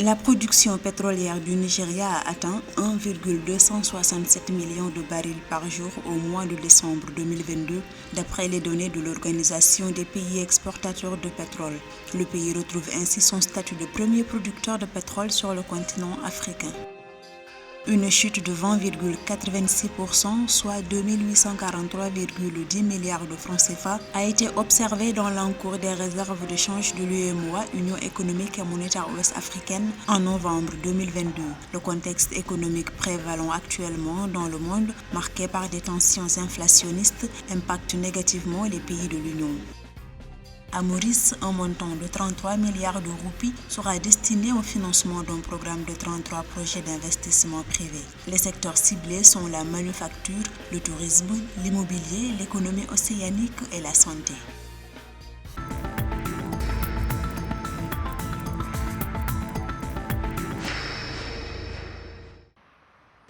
La production pétrolière du Nigeria a atteint 1,267 millions de barils par jour au mois de décembre 2022, d'après les données de l'Organisation des pays exportateurs de pétrole. Le pays retrouve ainsi son statut de premier producteur de pétrole sur le continent africain. Une chute de 20,86%, soit 2843,10 milliards de francs CFA, a été observée dans l'encours des réserves de change de l'UEMOA, Union économique et monétaire ouest-africaine, en novembre 2022. Le contexte économique prévalant actuellement dans le monde, marqué par des tensions inflationnistes, impacte négativement les pays de l'Union. À Maurice, un montant de 33 milliards de roupies sera destiné au financement d'un programme de 33 projets d'investissement privé. Les secteurs ciblés sont la manufacture, le tourisme, l'immobilier, l'économie océanique et la santé.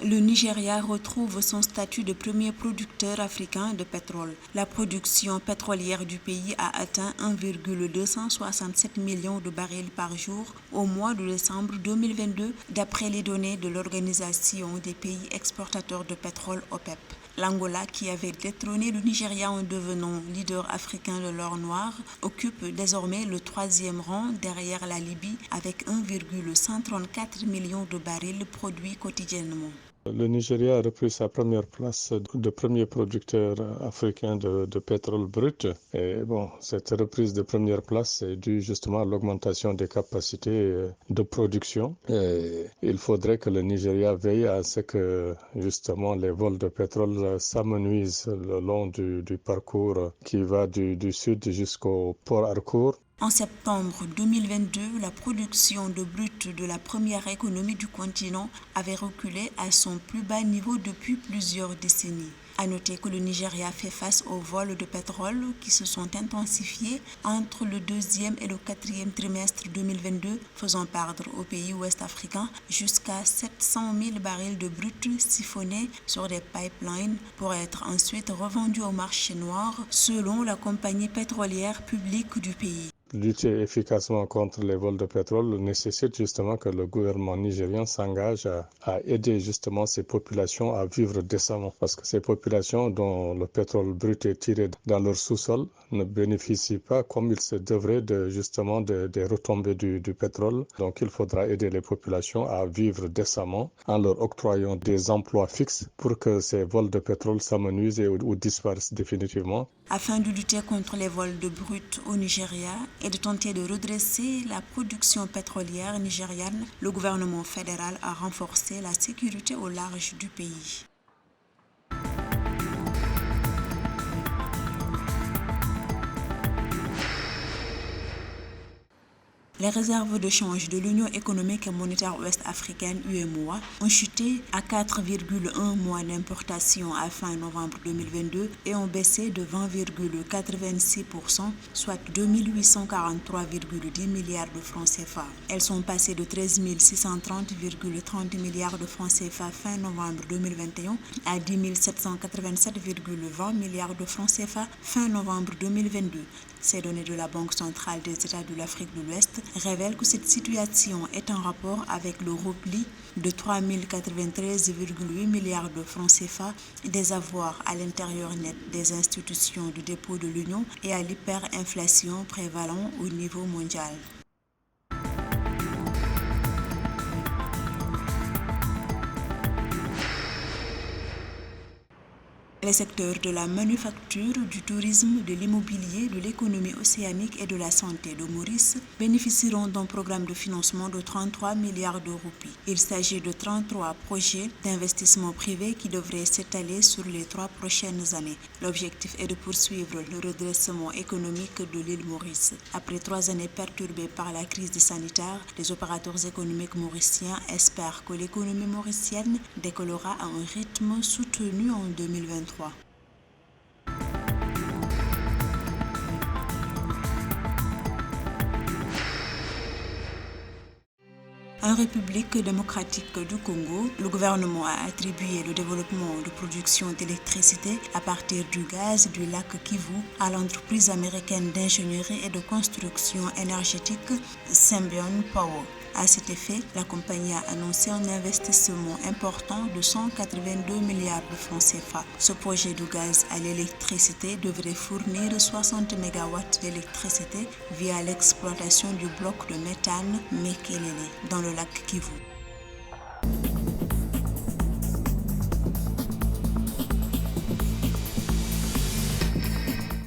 Le Nigeria retrouve son statut de premier producteur africain de pétrole. La production pétrolière du pays a atteint 1,267 millions de barils par jour au mois de décembre 2022, d'après les données de l'Organisation des pays exportateurs de pétrole OPEP. L'Angola, qui avait détrôné le Nigeria en devenant leader africain de l'or noir, occupe désormais le troisième rang derrière la Libye avec 1,134 millions de barils produits quotidiennement. Le Nigeria a repris sa première place de premier producteur africain de pétrole brut. Et bon, cette reprise de première place est due justement à l'augmentation des capacités de production. Et il faudrait que le Nigeria veille à ce que justement les vols de pétrole s'amenuisent le long du parcours qui va du sud jusqu'au port Harcourt. En septembre 2022, la production de brut de la première économie du continent avait reculé à son plus bas niveau depuis plusieurs décennies. À noter que le Nigeria fait face aux vols de pétrole qui se sont intensifiés entre le deuxième et le quatrième trimestre 2022, faisant perdre au pays ouest-africain jusqu'à 700 000 barils de brut siphonnés sur des pipelines pour être ensuite revendus au marché noir, selon la compagnie pétrolière publique du pays. Lutter efficacement contre les vols de pétrole nécessite justement que le gouvernement nigérien s'engage à aider justement ces populations à vivre décemment. Parce que ces populations dont le pétrole brut est tiré dans leur sous-sol ne bénéficient pas comme il se devrait justement des retombées du pétrole. Donc il faudra aider les populations à vivre décemment en leur octroyant des emplois fixes pour que ces vols de pétrole s'amenuisent ou disparaissent définitivement. Afin de lutter contre les vols de brut au Nigeria et de tenter de redresser la production pétrolière nigériane, le gouvernement fédéral a renforcé la sécurité au large du pays. Les réserves de change de l'Union économique et monétaire ouest-africaine UEMOA ont chuté à 4,1 mois d'importation à fin novembre 2022 et ont baissé de 20,86%, soit 2843,10 milliards de francs CFA. Elles sont passées de 13 630,30 milliards de francs CFA fin novembre 2021 à 10 787,20 milliards de francs CFA fin novembre 2022. Ces données de la Banque centrale des États de l'Afrique de l'Ouest révèlent que cette situation est en rapport avec le repli de 3 093,8 milliards de francs CFA des avoirs à l'intérieur net des institutions de dépôt de l'Union et à l'hyperinflation prévalant au niveau mondial. Les secteurs de la manufacture, du tourisme, de l'immobilier, de l'économie océanique et de la santé de Maurice bénéficieront d'un programme de financement de 33 milliards de roupies. Il s'agit de 33 projets d'investissement privé qui devraient s'étaler sur les 3 prochaines années. L'objectif est de poursuivre le redressement économique de l'île Maurice. Après 3 années perturbées par la crise sanitaire, les opérateurs économiques mauriciens espèrent que l'économie mauricienne décollera à un rythme soutenu en 2023. En République démocratique du Congo, le gouvernement a attribué le développement de production d'électricité à partir du gaz du lac Kivu à l'entreprise américaine d'ingénierie et de construction énergétique Symbion Power. À cet effet, la compagnie a annoncé un investissement important de 182 milliards de francs CFA. Ce projet de gaz à l'électricité devrait fournir 60 MW d'électricité via l'exploitation du bloc de méthane Mekelele dans le lac Kivu.